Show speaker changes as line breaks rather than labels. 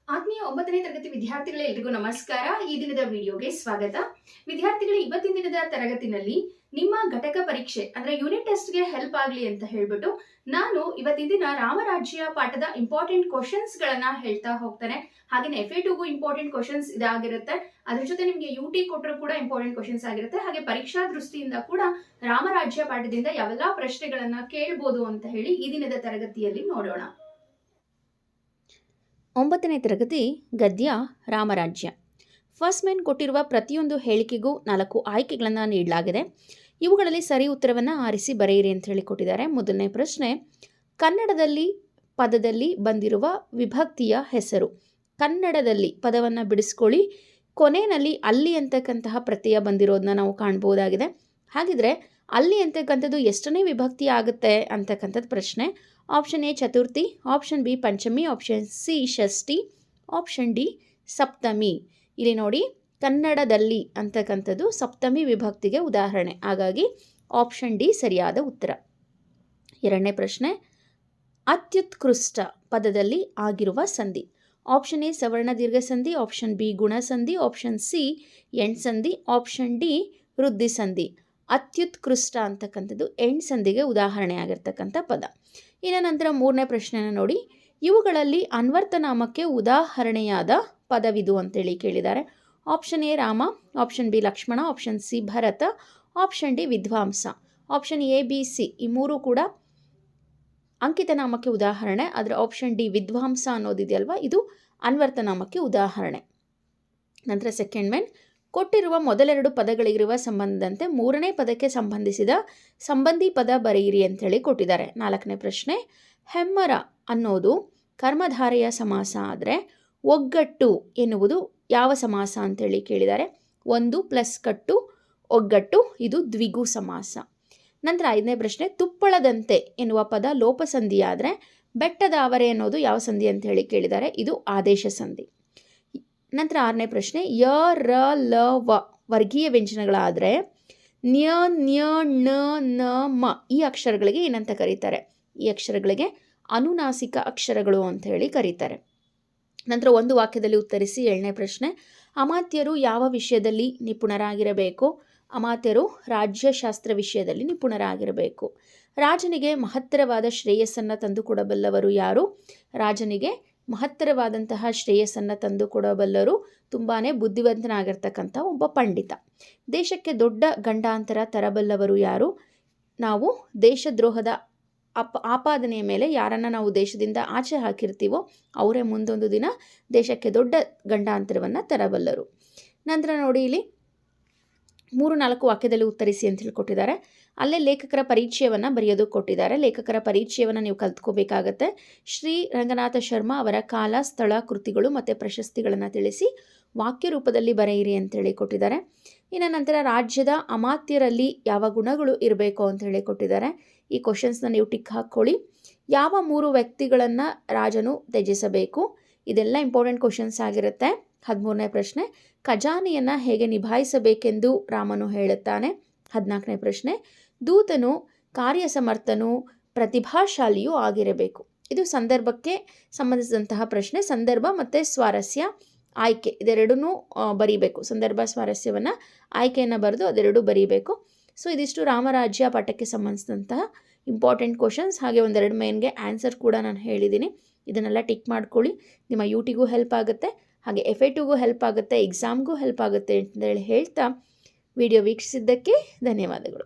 ಆತ್ಮೀಯ 9ನೇ ತರಗತಿ ವಿದ್ಯಾರ್ಥಿಗಳೇ, ಎಲ್ರಿಗೂ ನಮಸ್ಕಾರ. ಈ ದಿನದ ವಿಡಿಯೋಗೆ ಸ್ವಾಗತ. ವಿದ್ಯಾರ್ಥಿಗಳೇ, ಇವತ್ತಿನ ದಿನದ ತರಗತಿನಲ್ಲಿ ನಿಮ್ಮ ಘಟಕ ಪರೀಕ್ಷೆ ಅಂದ್ರೆ ಯೂನಿಟ್ ಟೆಸ್ಟ್ಗೆ ಹೆಲ್ಪ್ ಆಗಲಿ ಅಂತ ಹೇಳ್ಬಿಟ್ಟು ನಾನು ಇವತ್ತಿನ ದಿನ ರಾಮರಾಜ್ಯ ಪಾಠದ ಇಂಪಾರ್ಟೆಂಟ್ ಕ್ವಶನ್ಸ್ ಗಳನ್ನ ಹೇಳ್ತಾ ಹೋಗ್ತಾನೆ. ಹಾಗೆ FA2ಗೂ ಇಂಪಾರ್ಟೆಂಟ್ ಕ್ವಶನ್ಸ್ ಇದಾಗಿರುತ್ತೆ. ಅದ್ರ ಜೊತೆ ನಿಮ್ಗೆ UT ಕೊಟ್ಟರು ಕೂಡ ಇಂಪಾರ್ಟೆಂಟ್ ಕ್ವಶನ್ಸ್ ಆಗಿರುತ್ತೆ. ಹಾಗೆ ಪರೀಕ್ಷಾ ದೃಷ್ಟಿಯಿಂದ ಕೂಡ ರಾಮರಾಜ್ಯ ಪಾಠದಿಂದ ಯಾವೆಲ್ಲ ಪ್ರಶ್ನೆಗಳನ್ನ ಕೇಳಬಹುದು ಅಂತ ಹೇಳಿ ಈ ದಿನದ ತರಗತಿಯಲ್ಲಿ ನೋಡೋಣ.
9ನೇ ತರಗತಿ ಗದ್ಯ ರಾಮರಾಜ್ಯ. ಫಸ್ಟ್ ಮೇನ್ ಕೊಟ್ಟಿರುವ ಪ್ರತಿಯೊಂದು ಹೇಳಿಕೆಗೂ 4 ಆಯ್ಕೆಗಳನ್ನು ನೀಡಲಾಗಿದೆ. ಇವುಗಳಲ್ಲಿ ಸರಿ ಉತ್ತರವನ್ನು ಆರಿಸಿ ಬರೆಯಿರಿ ಅಂತ ಹೇಳಿ ಕೊಟ್ಟಿದ್ದಾರೆ. ಮೊದಲನೇ ಪ್ರಶ್ನೆ, ಕನ್ನಡದಲ್ಲಿ ಪದದಲ್ಲಿ ಬಂದಿರುವ ವಿಭಕ್ತಿಯ ಹೆಸರು. ಕನ್ನಡದಲ್ಲಿ ಪದವನ್ನು ಬಿಡಿಸ್ಕೊಳ್ಳಿ. ಕೊನೆಯಲ್ಲಿ ಅಲ್ಲಿ ಅಂತಕ್ಕಂತಹ ಪ್ರತ್ಯಯ ಬಂದಿರೋದನ್ನ ನಾವು ಕಾಣ್ಬೋದಾಗಿದೆ. ಹಾಗಿದ್ರೆ ಅಲ್ಲಿ ಅಂತಕ್ಕಂಥದ್ದು ಎಷ್ಟನೇ ವಿಭಕ್ತಿ ಆಗುತ್ತೆ ಅಂತಕ್ಕಂಥದ್ದು ಪ್ರಶ್ನೆ. ಆಪ್ಷನ್ ಎ ಚತುರ್ಥಿ, ಆಪ್ಷನ್ ಬಿ ಪಂಚಮಿ, ಆಪ್ಷನ್ ಸಿ ಷಷ್ಠಿ, ಆಪ್ಷನ್ ಡಿ ಸಪ್ತಮಿ. ಇಲ್ಲಿ ನೋಡಿ, ಕನ್ನಡದಲ್ಲಿ ಅಂತಕ್ಕಂಥದ್ದು ಸಪ್ತಮಿ ವಿಭಕ್ತಿಗೆ ಉದಾಹರಣೆ. ಹಾಗಾಗಿ ಆಪ್ಷನ್ ಡಿ ಸರಿಯಾದ ಉತ್ತರ. ಎರಡನೇ ಪ್ರಶ್ನೆ, ಅತ್ಯುತ್ಕೃಷ್ಟ ಪದದಲ್ಲಿ ಆಗಿರುವ ಸಂಧಿ. ಆಪ್ಷನ್ ಎ ಸವರ್ಣ ದೀರ್ಘ ಸಂಧಿ, ಆಪ್ಷನ್ ಬಿ ಗುಣ ಸಂಧಿ, ಆಪ್ಷನ್ ಸಿ ಎಣ್ ಸಂಧಿ, ಆಪ್ಷನ್ ಡಿ ವೃದ್ಧಿ ಸಂಧಿ. ಅತ್ಯುತ್ಕೃಷ್ಟ ಅಂತಕ್ಕಂಥದ್ದು ಎಣ್ ಸಂಧಿಗೆ ಉದಾಹರಣೆ ಆಗಿರ್ತಕ್ಕಂಥ ಪದ. ಇನ್ನು ನಂತರ ಮೂರನೇ ಪ್ರಶ್ನೆನ ನೋಡಿ, ಇವುಗಳಲ್ಲಿ ಅನ್ವರ್ಥನಾಮಕ್ಕೆ ಉದಾಹರಣೆಯಾದ ಪದವಿದು ಅಂತೇಳಿ ಕೇಳಿದ್ದಾರೆ. Option A Rama, option B Lakshmana, option C Bharata, option D ವಿದ್ವಾಂಸ. ಆಪ್ಷನ್ ಎ ಬಿ ಸಿ ಈ ಮೂರು ಕೂಡ ಅಂಕಿತನಾಮಕ್ಕೆ ಉದಾಹರಣೆ. ಆದರೆ ಆಪ್ಷನ್ ಡಿ ವಿದ್ವಾಂಸ ಅನ್ನೋದಿದೆಯಲ್ವಾ, ಇದು ಅನ್ವರ್ಥನಾಮಕ್ಕೆ ಉದಾಹರಣೆ. ನಂತರ ಸೆಕೆಂಡ್ ಮೇನ್, ಕೊಟ್ಟಿರುವ ಮೊದಲೆರಡು ಪದಗಳಿಗಿರುವ ಸಂಬಂಧದಂತೆ ಮೂರನೇ ಪದಕ್ಕೆ ಸಂಬಂಧಿಸಿದ ಸಂಬಂಧಿ ಪದ ಬರೆಯಿರಿ ಅಂಥೇಳಿ ಕೊಟ್ಟಿದ್ದಾರೆ. ನಾಲ್ಕನೇ ಪ್ರಶ್ನೆ, ಹೆಮ್ಮರ ಅನ್ನೋದು ಕರ್ಮಧಾರೆಯ ಸಮಾಸ ಆದರೆ ಒಗ್ಗಟ್ಟು ಎನ್ನುವುದು ಯಾವ ಸಮಾಸ ಅಂತೇಳಿ ಕೇಳಿದ್ದಾರೆ. 1 + ಕಟ್ಟು ಒಗ್ಗಟ್ಟು, ಇದು ದ್ವಿಗು ಸಮಾಸ. ನಂತರ ಐದನೇ ಪ್ರಶ್ನೆ, ತುಪ್ಪಳದಂತೆ ಎನ್ನುವ ಪದ ಲೋಪಸಂಧಿ ಆದರೆ ಬೆಟ್ಟದ ಆವರೆ ಅನ್ನೋದು ಯಾವ ಸಂಧಿ ಅಂತ ಹೇಳಿ ಕೇಳಿದ್ದಾರೆ. ಇದು ಆದೇಶ ಸಂಧಿ. ನಂತರ ಆರನೇ ಪ್ರಶ್ನೆ, ಯ ರ ಲ ವ ವರ್ಗೀಯ ವ್ಯಂಜನಗಳಾದರೆ ನ್ಯ ನ್ಯ ಣ ನ ಮ ಈ ಅಕ್ಷರಗಳಿಗೆ ಏನಂತ ಕರೀತಾರೆ? ಈ ಅಕ್ಷರಗಳಿಗೆ ಅನುನಾಸಿಕ ಅಕ್ಷರಗಳು ಅಂತ ಹೇಳಿ ಕರೀತಾರೆ. ನಂತರ ಒಂದು ವಾಕ್ಯದಲ್ಲಿ ಉತ್ತರಿಸಿ. ಏಳನೇ ಪ್ರಶ್ನೆ, ಅಮಾತ್ಯರು ಯಾವ ವಿಷಯದಲ್ಲಿ ನಿಪುಣರಾಗಿರಬೇಕು? ಅಮಾತ್ಯರು ರಾಜ್ಯಶಾಸ್ತ್ರ ವಿಷಯದಲ್ಲಿ ನಿಪುಣರಾಗಿರಬೇಕು. ರಾಜನಿಗೆ ಮಹತ್ತರವಾದ ಶ್ರೇಯಸ್ಸನ್ನು ತಂದುಕೊಡಬಲ್ಲವರು ಯಾರು? ರಾಜನಿಗೆ ಮಹತ್ತರವಾದಂತಹ ಶ್ರೇಯಸ್ಸನ್ನು ತಂದುಕೊಡಬಲ್ಲರು ತುಂಬಾ ಬುದ್ಧಿವಂತನಾಗಿರ್ತಕ್ಕಂಥ ಒಬ್ಬ ಪಂಡಿತ. ದೇಶಕ್ಕೆ ದೊಡ್ಡ ಗಂಡಾಂತರ ತರಬಲ್ಲವರು ಯಾರು? ನಾವು ದೇಶದ್ರೋಹದ ಆಪಾದನೆಯ ಮೇಲೆ ಯಾರನ್ನು ನಾವು ದೇಶದಿಂದ ಆಚೆ ಹಾಕಿರ್ತೀವೋ ಅವರೇ ಮುಂದೊಂದು ದಿನ ದೇಶಕ್ಕೆ ದೊಡ್ಡ ಗಂಡಾಂತರವನ್ನು ತರಬಲ್ಲರು. ನಂತರ ನೋಡಿ, ಇಲ್ಲಿ 3-4 ವಾಕ್ಯದಲ್ಲಿ ಉತ್ತರಿಸಿ ಅಂತ ಹೇಳ್ಕೊಟ್ಟಿದ್ದಾರೆ. ಅಲ್ಲೇ ಲೇಖಕರ ಪರಿಚಯವನ್ನು ಬರೆಯೋದಕ್ಕೆ ಕೊಟ್ಟಿದ್ದಾರೆ. ಲೇಖಕರ ಪರಿಚಯವನ್ನು ನೀವು ಕಲ್ತ್ಕೋಬೇಕಾಗತ್ತೆ. ಶ್ರೀ ರಂಗನಾಥ ಶರ್ಮಾ ಅವರ ಕಾಲ, ಸ್ಥಳ, ಕೃತಿಗಳು ಮತ್ತು ಪ್ರಶಸ್ತಿಗಳನ್ನು ತಿಳಿಸಿ ವಾಕ್ಯ ರೂಪದಲ್ಲಿ ಬರೆಯಿರಿ ಅಂತೇಳಿ ಕೊಟ್ಟಿದ್ದಾರೆ. ಇನ್ನು ನಂತರ ರಾಜ್ಯದ ಅಮಾತ್ಯರಲ್ಲಿ ಯಾವ ಗುಣಗಳು ಇರಬೇಕು ಅಂತ ಹೇಳಿ ಕೊಟ್ಟಿದ್ದಾರೆ. ಈ ಕ್ವಶನ್ಸ್ನ ನೀವು ಟಿಕ್ ಹಾಕ್ಕೊಳ್ಳಿ. ಯಾವ 3 ವ್ಯಕ್ತಿಗಳನ್ನು ರಾಜನು ತ್ಯಜಿಸಬೇಕು? ಇದೆಲ್ಲ ಇಂಪಾರ್ಟೆಂಟ್ ಕ್ವಶನ್ಸ್ ಆಗಿರುತ್ತೆ. 13ನೇ ಪ್ರಶ್ನೆ, ಖಜಾನೆಯನ್ನು ಹೇಗೆ ನಿಭಾಯಿಸಬೇಕೆಂದು ರಾಮನು ಹೇಳುತ್ತಾನೆ? 14ನೇ ಪ್ರಶ್ನೆ, ದೂತನು ಕಾರ್ಯಸಮರ್ಥನೂ ಪ್ರತಿಭಾಶಾಲಿಯೂ ಆಗಿರಬೇಕು. ಇದು ಸಂದರ್ಭಕ್ಕೆ ಸಂಬಂಧಿಸಿದಂತಹ ಪ್ರಶ್ನೆ. ಸಂದರ್ಭ ಮತ್ತು ಸ್ವಾರಸ್ಯ ಆಯ್ಕೆ ಇದೆರಡನ್ನೂ ಬರೀಬೇಕು. ಸಂದರ್ಭ ಸ್ವಾರಸ್ಯವನ್ನು ಆಯ್ಕೆಯನ್ನು ಬರೆದು ಅದೆರಡೂ ಬರೀಬೇಕು. ಸೊ ಇದಿಷ್ಟು ರಾಮರಾಜ್ಯ ಪಾಠಕ್ಕೆ ಸಂಬಂಧಿಸಿದಂತಹ ಇಂಪಾರ್ಟೆಂಟ್ ಕ್ವಶನ್ಸ್. ಹಾಗೆ ಒಂದೆರಡು ಮೇನ್ಗೆ ಆನ್ಸರ್ ಕೂಡ ನಾನು ಹೇಳಿದ್ದೀನಿ. ಇದನ್ನೆಲ್ಲ ಟಿಕ್ ಮಾಡ್ಕೊಳ್ಳಿ. ನಿಮ್ಮ UTಗೂ ಹೆಲ್ಪ್ ಆಗುತ್ತೆ, ಹಾಗೆ FA2ಗೂ ಹೆಲ್ಪ್ ಆಗುತ್ತೆ, ಎಕ್ಸಾಮ್ಗೂ ಹೆಲ್ಪ್ ಆಗುತ್ತೆ ಅಂತೇಳಿ ಹೇಳ್ತಾ ವಿಡಿಯೋ ವೀಕ್ಷಿಸಿದ್ದಕ್ಕೆ ಧನ್ಯವಾದಗಳು.